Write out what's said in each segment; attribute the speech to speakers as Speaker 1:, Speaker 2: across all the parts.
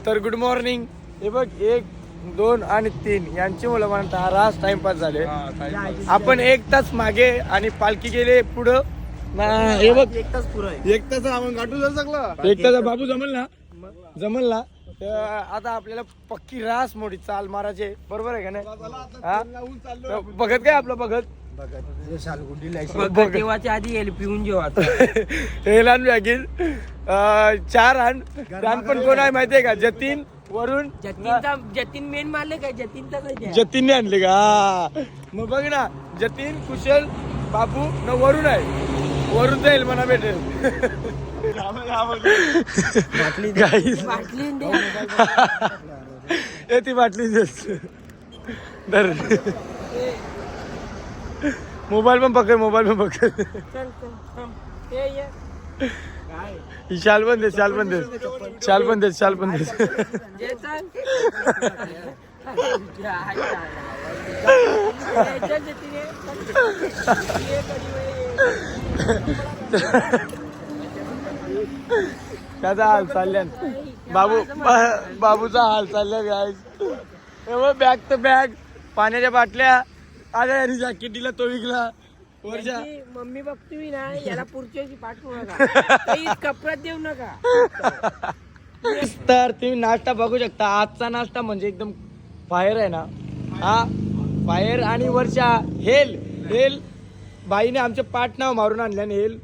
Speaker 1: तर good morning. हे बघ 1, 2 आणि 3 यांची मुलं म्हणतात हा रास टाइमपास झाले. आपण 1 तास मागे आणि पालखी गेले पुढं. हे बघ
Speaker 2: 1 तास पुरं आहे.
Speaker 1: 1 तास आपण गाठून जाऊ शकलो. 1 तास बाबू जमल ना. जमल ना. आता आपल्याला पक्की रास मोठी चाल मारायचे, बरोबर आहे का नाही? बघत काय आपलं बघत
Speaker 2: देवाच्या आधी येईल पिऊन जेव्हा
Speaker 1: हे लहान बॅगील 4 आण. पण कोण आहे माहितीये का? जतीन वरून.
Speaker 2: जतीन मेन मारले काय?
Speaker 1: जतीनने आणले का? मग बघ ना, जतीन कुशल बाबू न वरून आहे. वरून जाईल म्हणा भेटेल. ती बाटली धर. मोबाईल पण पकड, मोबाईल पण पकड. ही शाल पण दे, शाल पण दे, शाल पण दे, शाल पण दे. त्याचा हाल चालल्या बाबूचा हाल चालल्या. बॅग तर बॅग, पाण्याच्या बाटल्या. आल्या यांनी जॅकेट दिला, तो विकला. वरच्या
Speaker 2: मम्मी बघतोय ना, याला पुढच्या पाठवू नका, कपड्यात देऊ नका.
Speaker 1: तर तुम्ही नाश्ता बघू शकता. आजचा नाश्ता म्हणजे एकदम फायर आहे ना. हा फायर. आणि वर्षा हेल बाईने आमचे पाठ नाव मारून आणले. आणि हेल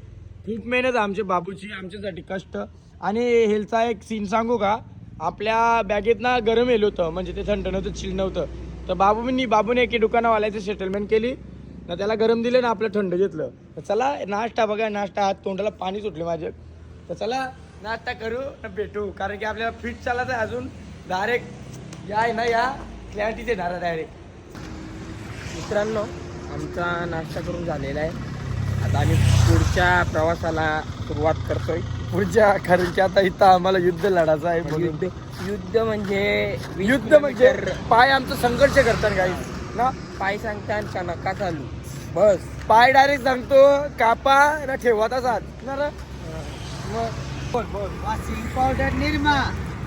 Speaker 1: खूप मेहनत आमचे बाबूची, आमच्यासाठी कष्ट. आणि हेलचा एक सीन सांगू का? आपल्या बॅगेत ना गरम हेल होतं, म्हणजे ते थंड नव्हतं, चिल नव्हतं. तर बाबूने एके दुकानावाल्याची सेटलमेंट केली ना, त्याला गरम दिलं ना, आपलं थंड घेतलं. तर चला नाश्ता बघा, नाश्ता. हात तोंडाला पाणी सुटले माझे. तर चला नाश्ता करू ना, भेटू. कारण की आपल्याला फिट चालायचं आहे अजून. डायरेक्ट या ना, या क्लॅरिटीचे धारा डायरेक्ट.
Speaker 2: मित्रांनो, आमचा नाश्ता करून झालेला आहे. आता आम्ही पुढच्या प्रवासाला सुरुवात करतोय.
Speaker 1: कारण की आता इथं आम्हाला युद्ध लढायचं आहे.
Speaker 2: युद्ध म्हणजे
Speaker 1: पाय आमचं संघर्ष करतात काही ना.
Speaker 2: पाय सांगतात का नका चालू, बस
Speaker 1: पाय डायरेक्ट सांगतो कापा ना, ठेवा तसाच ना रे.
Speaker 2: Washing powder Nirma,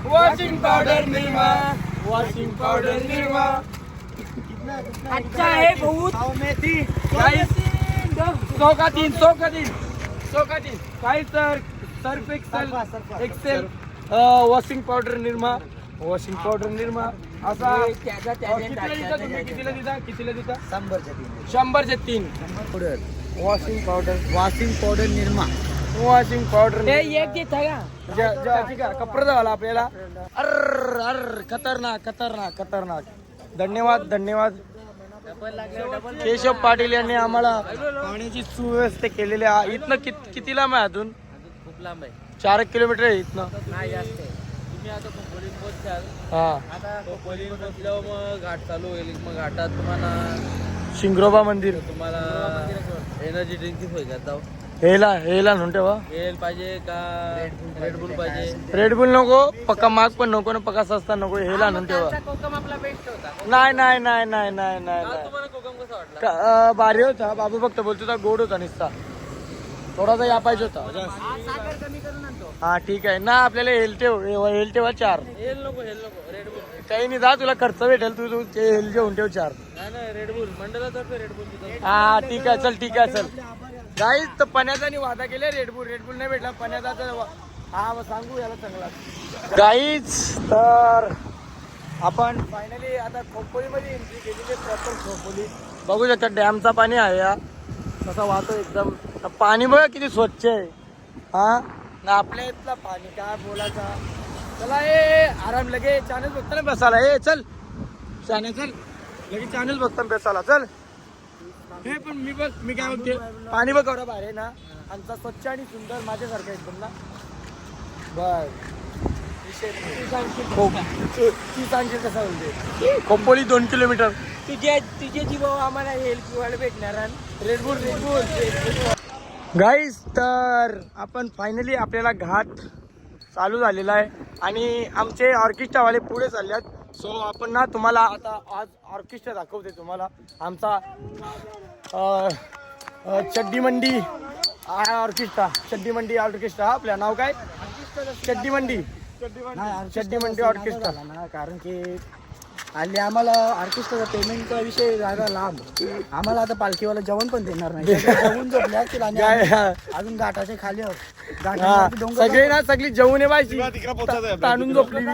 Speaker 1: washing powder Nirma, washing powder Nirma.
Speaker 2: अच्छा है बहुत.
Speaker 1: सौ का तीन काही तर Surf Excel washing powder Nirma, washing powder Nirma असा. कितीला देता? 100चे 3 washing powder Nirma, washing powder.
Speaker 2: एक देता का?
Speaker 1: ठीक आहे, कपडा झाला आपल्याला. खतरनाक. धन्यवाद. केशव पाटील यांनी आम्हाला पाण्याची सुव्यवस्था केलेली आहे. इथनं किती लांब आहे? अजून
Speaker 2: खूप लांब आहे.
Speaker 1: 4 किलोमीटर आहे इथनं.
Speaker 2: नाही जास्त आहे. तुम्ही आता खोपोलीत पोहोचाल.
Speaker 1: हा,
Speaker 2: आता खोपोलीत पोहोचल्यावर मग घाट चालू होईल. मग घाटात तुम्हाला
Speaker 1: शिंगरोबा मंदिर,
Speaker 2: तुम्हाला एनर्जी ड्रिंकची सोय करता.
Speaker 1: हेला म्हणून ठेवा.
Speaker 2: हेल पाहिजे का रेडबुल पाहिजे?
Speaker 1: रेडबुल नको, पक्का माग पण नको ना, पक्का सस्ता नको. हेला आणून ठेवा.
Speaker 2: कोकम आपला बेस्ट होता.
Speaker 1: नाही.
Speaker 2: तुम्हाला कोकम कसा वाटला?
Speaker 1: भारी होता. बाबू फक्त बोलतो होता गोड होता नुसता. थोडासा या पाहिजे होता.
Speaker 2: साखर कमी करून आणतो.
Speaker 1: हा ठीक आहे ना. आपल्याला हेल ठेवा 4.
Speaker 2: हेल नको रेडबुल.
Speaker 1: काही नाही जा, तुला खर्च भेटेल. तू हेल घेऊन ठेव 4.
Speaker 2: नाही रेडबुल मंडळातर्फे रेडबुल.
Speaker 1: हा ठीक आहे, चल. गाईज तर पण्याचा आणि वादा केले. रेडबुल नाही भेटला पण्याचा. हा सांगू याला चांगला. गाईज तर आपण फायनली आता खोपोलीमध्ये एंट्री केलेली. प्रॉपर खोपोली बघू शकता. डॅमचा पाणी आहे हा, कसा वाहतो एकदम. पाणी बघा किती स्वच्छ आहे. हा ना, आपल्या इथला पाणी काय बोलायचा. चला आराम लगे चॅनल बघताना बसायला. चल लगे चॅनल बघताना बसायला. चल. हे पण मी काय म्हणते, पाणी बघ एवढा बाहेर आहे ना, आमचा स्वच्छ आणि सुंदर माझ्यासारखा एकदम ना. बर ती सांगशील कसा बोलते. खोपोली 2 किलोमीटर.
Speaker 2: तुझे जीवा आम्हाला हेल्प किंवा भेटणार.
Speaker 1: रेडबुल. गाईज तर आपण फायनली आपल्याला घाट चालू झालेला आहे आणि आमचे ऑर्केस्ट्रावाले पुढे चालल्यात. सो आपण ना तुम्हाला आता आज ऑर्केस्ट्रा दाखवते तुम्हाला. आमचा चड्डी मंडी ऑर्केस्ट्रा. आपल्या नाव काय? चड्डी मंडी. चड्डी मंडी ऑर्केस्ट्रा
Speaker 3: ना, कारण की हल्ली आम्हाला ऑर्केस्ट्राचा पेमेंटचा विषय झाला लांब. आम्हाला आता पालखीवाला जेवण पण देणार नाही. जेवण झोपले असतील आणि अजून घाटाच्या खाली आहोत. घाटावरती डोंगर
Speaker 1: सगळे ना सगळी जेवून व्हायची ताणून झोपली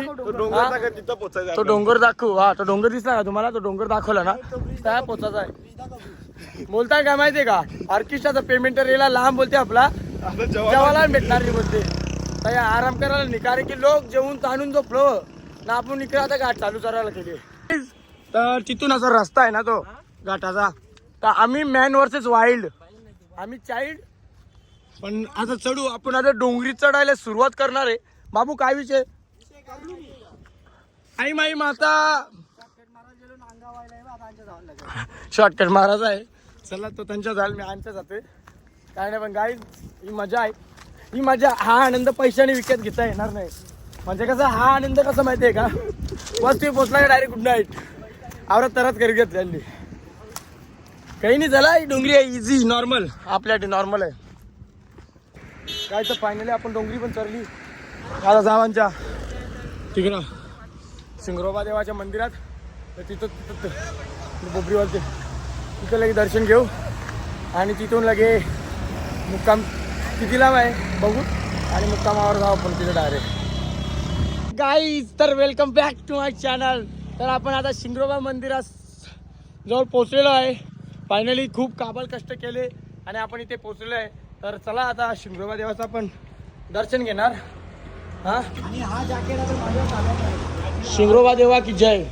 Speaker 1: तो डोंगर दाखवू. हा तो डोंगर दिसला का तुम्हाला? तो डोंगर दाखवला ना त्या पोचायचा आहे. बोलताय काय माहितीये का? ऑर्केस्ट्राचा पेमेंट रेला लांब बोलते आपला जेवायला भेटणार नाही बोलते. तर आराम करायला नाही, कारण की लोक जेवून ताणून झोपलो ना, आपण इकडे आता घाट चालू करायला केली. तर तिथून असा रस्ता आहे ना तो घाटाचा. तर आम्ही मॅन वर्सेस वाईल्ड, आम्ही चाइल्ड. पण आता चढू आपण. आता डोंगरी चढायला सुरुवात करणार आहे. बाबू काय विषय? आई माई माता शॉर्टकट मारायचा आहे. चला तो त्यांच्या जाल मी आमच्या जाते. काय नाही पण गाईज ही मजा आहे. ही मजा, हा आनंद पैशाने विकत घेता येणार नाही. म्हणजे कसं, हा आनंद कसा माहितीये का? वस्ती पोचला का डायरेक्ट गुड नाईट आवरात तरच करी घेतलेली. काही नाही झाला. ही डोंगरी आहे इझी नॉर्मल, आपल्यासाठी नॉर्मल आहे. काय तर फायनली आपण डोंगरी पण चढली. आता जावांच्या तिकडं शिंगरोबा देवाच्या मंदिरात. तर तिथं बोबरीवरती तिथं लगे दर्शन घेऊ आणि तिथून लगे मुक्काम किती लांब आहे बघू आणि मुक्कामावर जाऊ आपण तिथे डायरेक्ट. गाईज तर welcome back to my channel. तर आपण आता शिंगरोबा मंदिरात जवळ पोचलेलो आहे. फायनली खूप काबाल कष्ट केले आणि आपण इथे पोचलेलो आहे. तर चला आता शिंगरोबा देवाचं आपण दर्शन घेणार. हा
Speaker 3: आणि हा जॅकेट आता माझ्या चालत आहे.
Speaker 1: शिंगरोबा देवा की जय.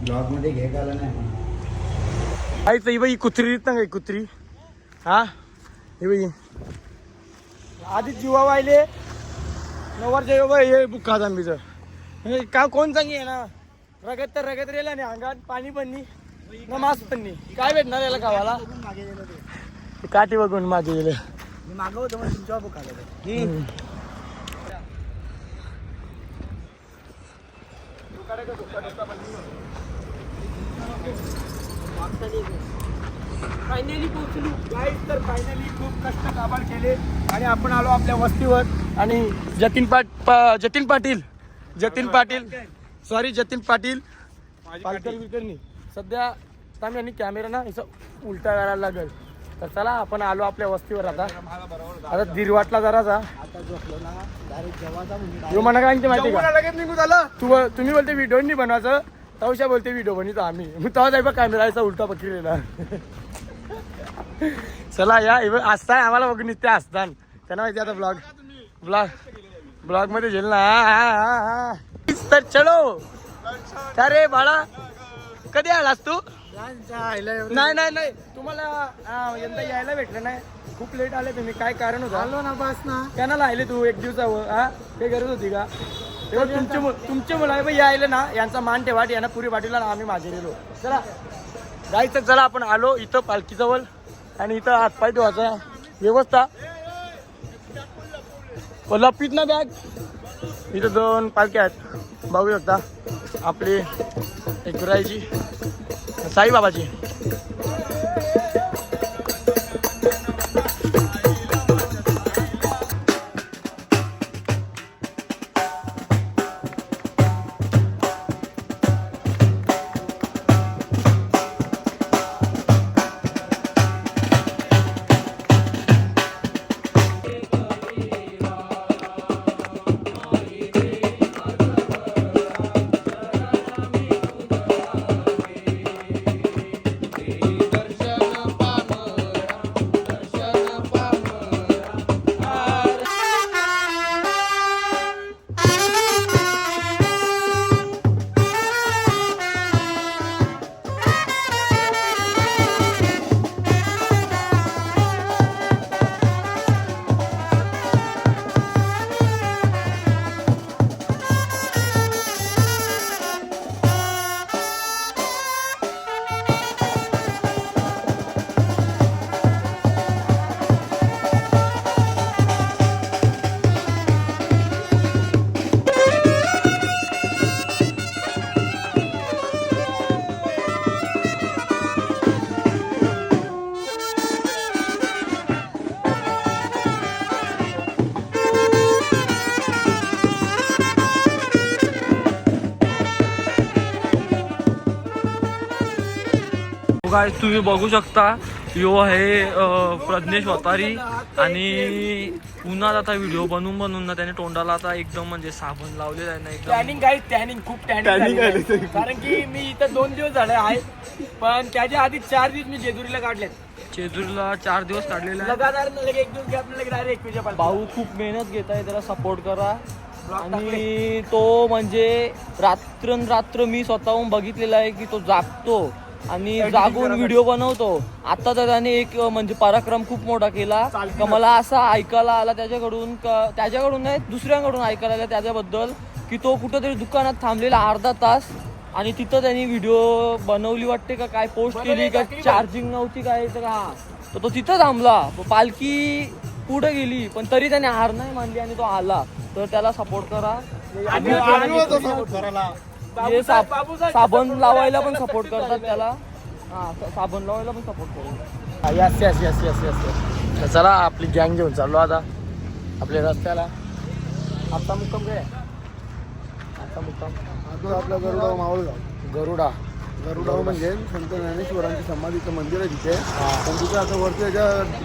Speaker 3: ब्लॉग मध्ये घे का नाही
Speaker 1: आई बाई कुत्री ना काही कुत्री. हा हे बाई आधी जीवा वाहिले नवर जेव हे बुक्का जांबीचं हे का कोण चांगली आहे ना. रगत तर रगत रेला नाही अंगात, पाणी पण नाही ना मास्क पण नाही. काय भेटणार याला गावाला?
Speaker 3: मागे गेलो ते
Speaker 1: काठी बघून मागे गेले.
Speaker 3: मी मागवतो मग तुमच्या बुक आलं.
Speaker 1: फायनली पोहोचलो गाईज. तर फायनली खूप कष्ट काबाड केले आणि आपण आलो आपल्या वस्तीवर. आणि जतीन पाटील पालकर विलकरनी सध्या आम्ही यांनी कॅमेरा ना असं उलटा करायला लागेल. तर चला आपण आलो आपल्या वस्तीवर. आता दिरवाटला जराचा
Speaker 3: आता झोपलो ना डायरेक्ट जेवायचा म्हणजे
Speaker 1: यो म्हणा काय माहिती का? तुम्ही बोलते व्हिडिओ नाही बनवायचं, तवशा बोलते व्हिडिओ बनवतो आम्ही. मग तेव्हा जाई बघ कॅमेराचा उलटा पकडलेला. चला या असताय आम्हाला बघून इथे असतान त्यांना माहिती आता ब्लॉग मध्ये झेल ना. तर चलो. अरे बाळा कधी आलास तू? नाही तुम्हाला यंदा यायला भेटलं नाही. खूप लेट आले तुम्ही. काय कारण होतं?
Speaker 3: आलो ना बस ना.
Speaker 1: त्यांना आले तू एक दिवसावर. हा काही गरज होती का? तेव्हा तुमचे मुलं आहे यायला ना, यांचा मान ठेवा. यांना पुरी पाठीला ना आम्ही माझे गेलो. चला जायचं. चला आपण आलो इथं पालखीजवळ आणि इथं हातपाय धुवायचा व्यवस्था. लपीत ना बॅग. इथं 2 पालख्या आहेत बघू शकता. आपली एक गुराईची साईबाबाची.
Speaker 4: काय तुम्ही बघू शकता यो आहे प्रज्ञेश वतारी आणि पुन्हा आता व्हिडिओ बनवून ना त्याने तोंडाला आता एकदम म्हणजे साबण लावलेला आहे ना एकदम
Speaker 1: टॅनिंग काय टॅनिंग खूप टॅनिंग कारण की मी इथं 2 दिवस झाले आहे पण त्याच्या आधी 4 दिवस मी जेजुरीला काढलेत
Speaker 4: जेजुरीला 4 दिवस काढलेला आहे.
Speaker 1: लगातार लगे 1 दिवस गॅप लगे डायरेक्ट 21 पासून.
Speaker 4: भाऊ खूप मेहनत घेत आहे त्याला सपोर्ट करा आणि तो म्हणजे रात्र मी स्वतःहून बघितलेला आहे की तो जागतो आणि जागून व्हिडिओ बनवतो. आता तर त्याने एक म्हणजे पराक्रम खूप मोठा केला का मला असा ऐकायला आला त्याच्याकडून नाही दुसऱ्यांकडून ऐकायला आला त्याच्याबद्दल की तो कुठंतरी दुकानात थांबलेला अर्धा तास आणि तिथं त्यांनी व्हिडिओ बनवली वाटते का काय पोस्ट केली का चार्जिंग नव्हती काय तर हा तर तो तिथं थांबला पालखी पुढे गेली पण तरी त्याने हार नाही मानली आणि तो आला. तर त्याला सपोर्ट करा. साबण लावायला पण सपोर्ट करतात त्याला. हा साबण लावायला पण सपोर्ट करतात.
Speaker 1: Yes yes yes yes yes. तर चला आपली गँग घेऊन चाललो आता आपल्या रस्त्याला. आता मुक्काम काय आता मुक्काम
Speaker 3: आपला गरुडा मावळगाव. गरुडा म्हणजे संत ज्ञानेश्वरांची समाधीचं मंदिर आहे तिथे. पण तिथे आता वरती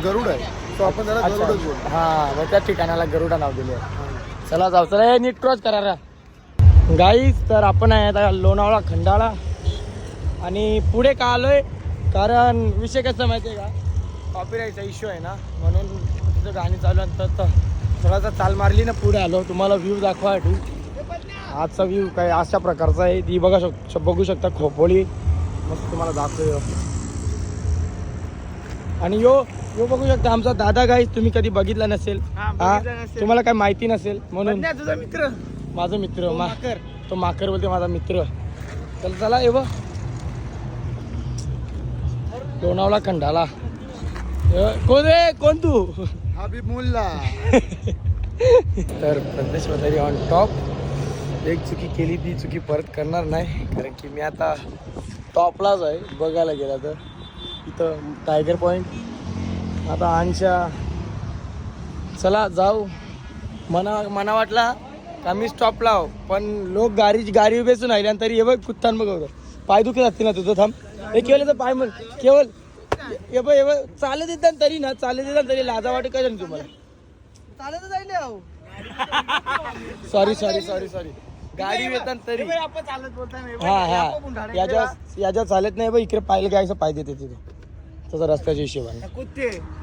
Speaker 3: गरुड आहे तो आपण त्याला गरुडच बोलतो.
Speaker 1: हा मग त्या ठिकाणाला गरुडा नाव दिले. चला जाऊ चला नीट क्रॉस करा गाईज. तर आपण आहे आता लोणावळा खंडाळा आणि पुढे का आलोय कारण विषय कसा माहिती आहे का कॉपीराईटचा इश्यू आहे ना म्हणून तिथं गाणी चालू नंतर थोडासा चाल मारली ना पुढे आलो तुम्हाला व्ह्यू दाखवायसाठी. आजचा व्ह्यू काय अशा प्रकारचा आहे ती बघू शकता खोपोळी मस्त तुम्हाला दाखवतो. आणि यो बघू शकता आमचा दादा गाईज तुम्ही कधी बघितला नसेल हा तुम्हाला काय माहिती नसेल म्हणून
Speaker 3: तुझा मित्र
Speaker 1: माझा मित्र तो माकर बोलते माझा मित्र. चला ये बघ लोणावळा खंडाला. कोण तू
Speaker 3: हबीब मुल्ला.
Speaker 1: तर प्रदेश वतारी ऑन टॉप. एक चुकी केली ती चुकी परत करणार नाही कारण की मी आता टॉपलाच आहे बघायला गेला तर. इथं टायगर पॉईंट आता आणशा. चला जाऊ. मना वाटला का मी स्टॉप लाव पण लोक गाडी उभेसून राहिले आणि तरी हे बघ कुत्तान बघ पाय दुखत असते ना तुझं थांब हे केवळ पाय म्हण केवळ हे बघ चालत येतात तरी ना चालत येतात तरी लाजा वाटत काय ना तुम्हाला
Speaker 3: चालत जाईल.
Speaker 1: सॉरी गाडी येतात तरी
Speaker 3: आपण चालत बोलता
Speaker 1: हा याच्या चालत नाही बघ इकडे पाहिलं काय असं पाय देते तिथे तसं रस्त्याच्या हिशोबाने.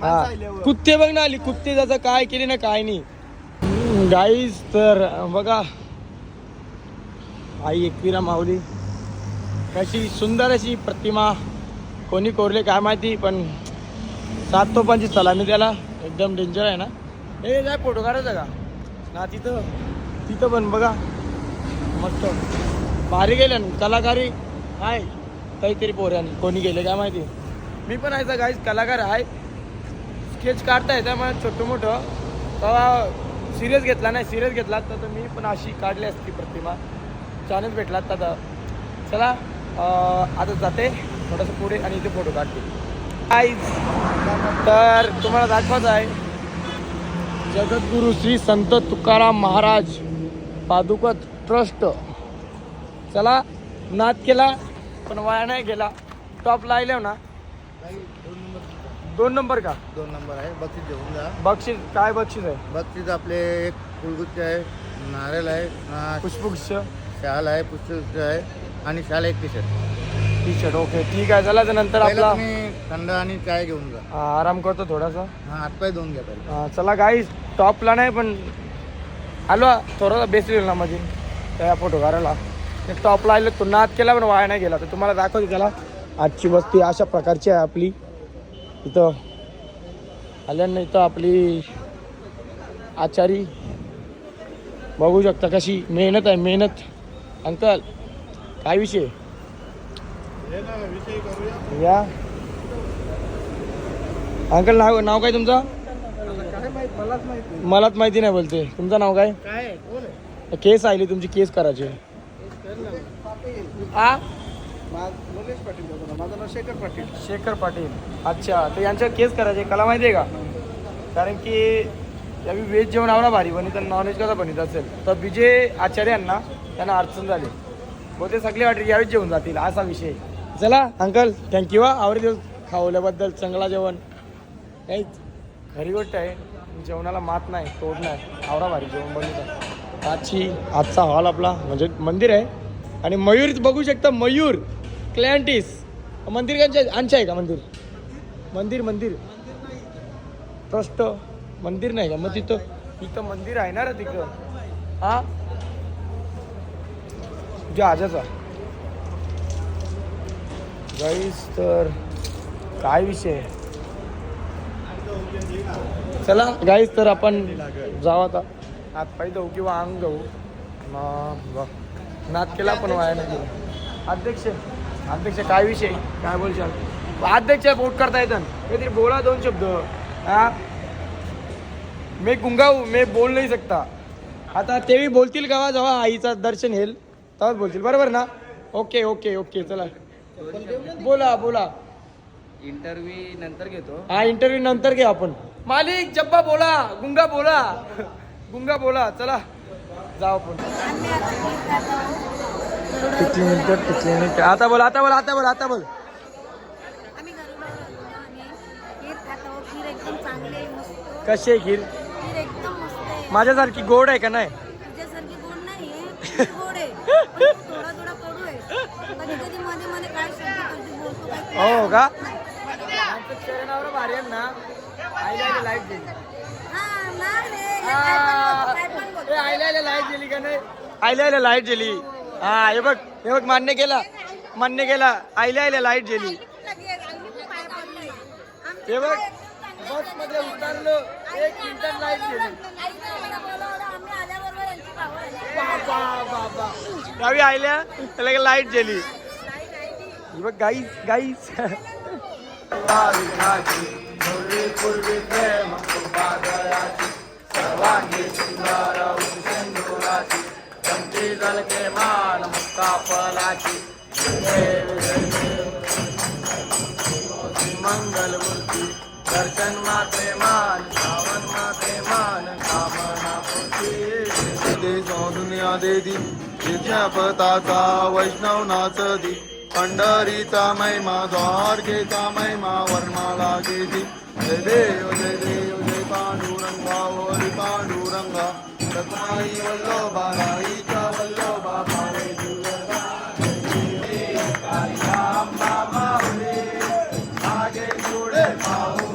Speaker 1: हा कुत्ते बघ ना आली कुत्ते त्याचं काय केले ना काय नाही गाईज. तर बघा आई एकविरा माऊली कशी सुंदर अशी प्रतिमा कोणी कोरले काय माहिती पण 7 तोफांची सलामी त्याला एकदम डेंजर आहे ना. हे काय फोटो काढायचा का ना तिथं पण बघा मस्त भारी गेले ना कलाकारी आहे काहीतरी पोऱ्याने कोणी गेले काय माहिती. मी पण आहे गाईज कलाकार आहे स्केच काढताय त्यामुळे छोटं मोठं तेव्हा सिरियस घेतला तर मी पण अशी काढली असती प्रतिमा चान्स भेटला आता. चला आता जाते थोडंसं पुढे आणि इथे फोटो काढते. तर तुम्हाला दाखवायचं आहे जगद्गुरु श्री संत तुकाराम महाराज पादुका ट्रस्ट. चला नाद केला पण वाया नाही गेला. टॉप लायले ना 2 नंबर का
Speaker 3: 2 नंबर आहे. बक्षीस घेऊन जा.
Speaker 1: बक्षीस काय बक्षीस आहे.
Speaker 3: बक्षीस आपले एक फुलगुच्छ आहे नारळ आहे
Speaker 1: पुष्पगुच्छ
Speaker 3: शाल आहे पुष्पगुच्छ आहे आणि शाल एक टी शर्ट.
Speaker 1: ओके ठीक आहे चला तर नंतर आपला
Speaker 3: थंड आणि चाय घेऊन जा.
Speaker 1: आराम करतो थोडासा.
Speaker 3: हातपाय धुवून घ्या पहिले.
Speaker 1: चला गाईस टॉपला नाही पण आलो थोडासा बेसलेला ना मध्ये त्या फोटो काढायला टॉपला आलो तो नाद केला पण वाया नाही गेला. तर तुम्हाला दाखवते त्याला आजची वस्ती अशा प्रकारची आहे आपली. इथं आल्यानं इथं आपली आचारी बघू शकता कशी मेहनत आहे मेहनत. अंकल काय विषय या अंकल नाव काय तुमचं. मलाच माहिती नाही बोलते. तुमचं नाव काय. केस आली तुमची केस करायची.
Speaker 3: माझं नाव
Speaker 1: शेखर पाटील. अच्छा तर यांच्या केस करायचे कला माहिती आहे का कारण की यावी व्हेज जेवण आवडा भारी बनित आणि नॉनव्हेज कसा बनित असेल तर विजय आचार्यांना त्यांना अडचण झाली व ते सगळे वाटेल यावेळी जेवून जातील असा विषय. चला अंकल थँक्यू हा आवडी दिवस खावल्याबद्दल चांगला जेवण काहीच खरी गोष्ट आहे जेवणाला मात नाही तोड नाही आवडा भारी जेवण बनवतात आजचा हॉल आपला म्हणजे मंदिर आहे आणि मयूर बघू शकता मयूर क्लॅन्टिस मंदिर आमचं आहे का मंदिर ट्रस्ट मंदिर नाही का मग तिथं मंदिर आहे ना रे तिथं हा तुझ्या आजाचा गाईस तर काय विषय आहे चला गाईस तर आपण जाऊ आता हात पाय जाऊ किंवा अंग जाऊ नाद केला पण वाया नाही गेला अध्यक्ष काय विषय काय बोलशाल अध्यक्ष वोट करता येतं काहीतरी बोला 2 शब्द हा मी गुंगा हूं मी बोल नाही सकता आता तेही बोलतील का जेव्हा आईचं दर्शन येईल तेव्हाच बोलतील बरोबर ना ओके चला बोला
Speaker 2: इंटरव्ह्यू नंतर घेतो
Speaker 1: हा इंटरव्ह्यू नंतर घे आपण मालिक जब्बा बोला गुंगा बोला चला जाऊ आपण टिकली मिनिट आता बोल
Speaker 5: आम्ही घरून आलो आणि खीर खातो. खीर एकदम चांगली आहे, मस्त.
Speaker 1: कशी आहे खीर
Speaker 5: खीर एकदम मस्त आहे.
Speaker 1: माझ्यासारखी गोड आहे का नाही
Speaker 5: तुझ्यासारखी गोड नाहीये, खूप गोड आहे. पण थोडा कडू आहे. कधी मध्ये काय शब्द करते, बोलतो काय.
Speaker 1: हो का
Speaker 5: नाही.
Speaker 1: भारी आहे ना आईला लाईट गेली
Speaker 5: हा, नाही रे. काय पण बोलतो.
Speaker 1: आईला लाईट गेली का नाही आईला लाईट गेली हा हे बघ मान्य केला आईला लाईट गेली हे बघ बस मध्ये उतरलो 1 मिनिटात लाईट गेली बाबा गावी आईल्या त्याला लाईट गेली हे बघ गाईस सर्वांगी सुंदर सिंधुराची चमकी झलके मान मुक्ता फलाची मंगल मूर्ती दर्शन मात्रे मान श्रावण मात्रे मान कामना पूर्ती
Speaker 6: दुनिया देदी तिच्या पताचा वैष्णव नाचदी पंढरीचा महिमा द्वारकेचा महिमा वर्माला गेदी जय देव जय पांडुरंगा हरी पांडुरंगा रत्नाई वल्लोबा राईचा वल्लोबा पावे आगे पुढे पाहू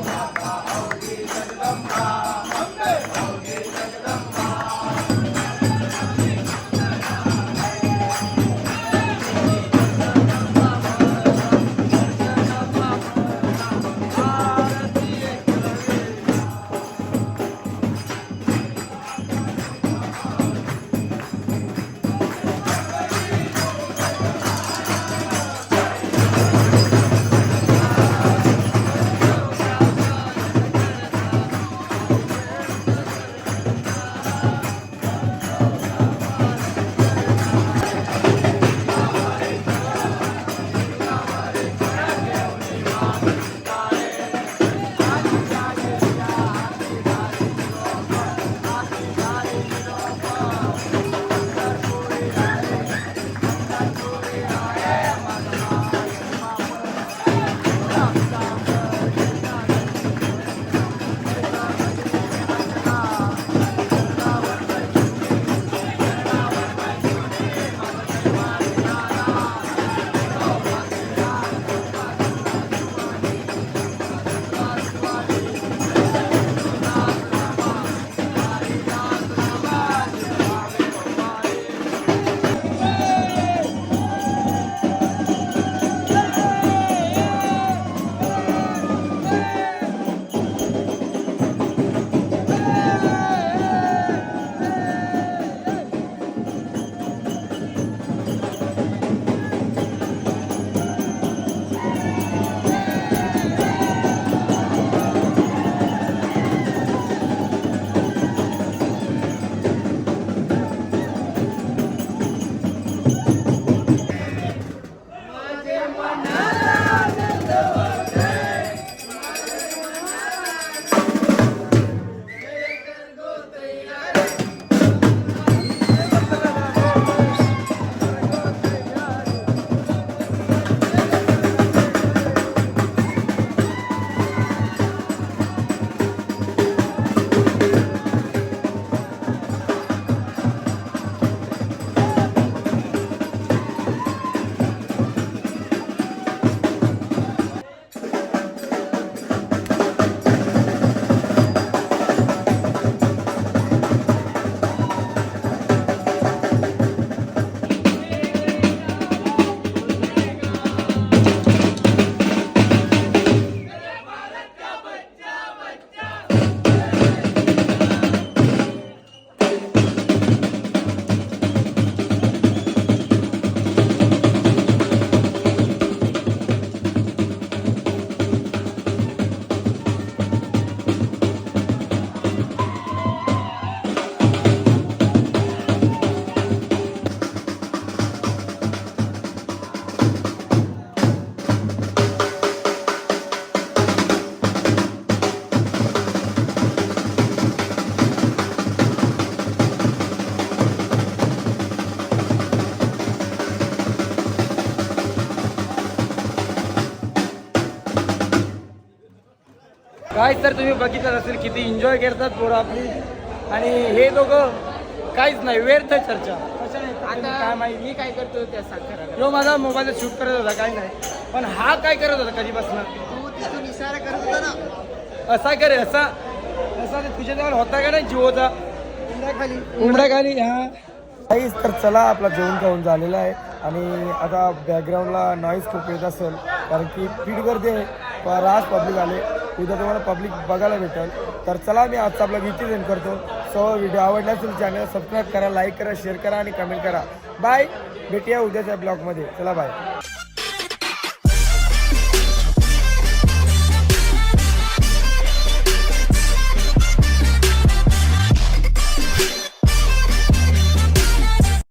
Speaker 1: गाईज तर तुम्ही बघितलं असेल किती एन्जॉय करतात पोरं आपली आणि हे दोघं काहीच नाही व्यर्थ चर्चा
Speaker 2: आता
Speaker 1: काय माहिती
Speaker 2: मी काय करतो त्या साखर
Speaker 1: जो माझा मोबाईल शूट करत होता काही नाही पण हा काय करत होता कधीपासून असा करे असा असा तुझ्या जवळ होता का नाही जिओचा उमडा खाली हा काहीच तर चला आपला जेवण खाऊन झालेला आहे आणि आता बॅकग्राऊंडला नॉईज खूप येत असेल कारण की फीड गर्दी आहे राज पब्लिक आले उद्या तुम्हाला पब्लिक बघायला भेटेल तर चला मी आजचा आपला व्हिडिओ एंड करतो सो व्हिडिओ आवडला असेल चॅनल सबस्क्राईब करा लाईक करा शेअर करा आणि कमेंट करा बाय भेटूया उद्याच्या ब्लॉगमध्ये चला बाय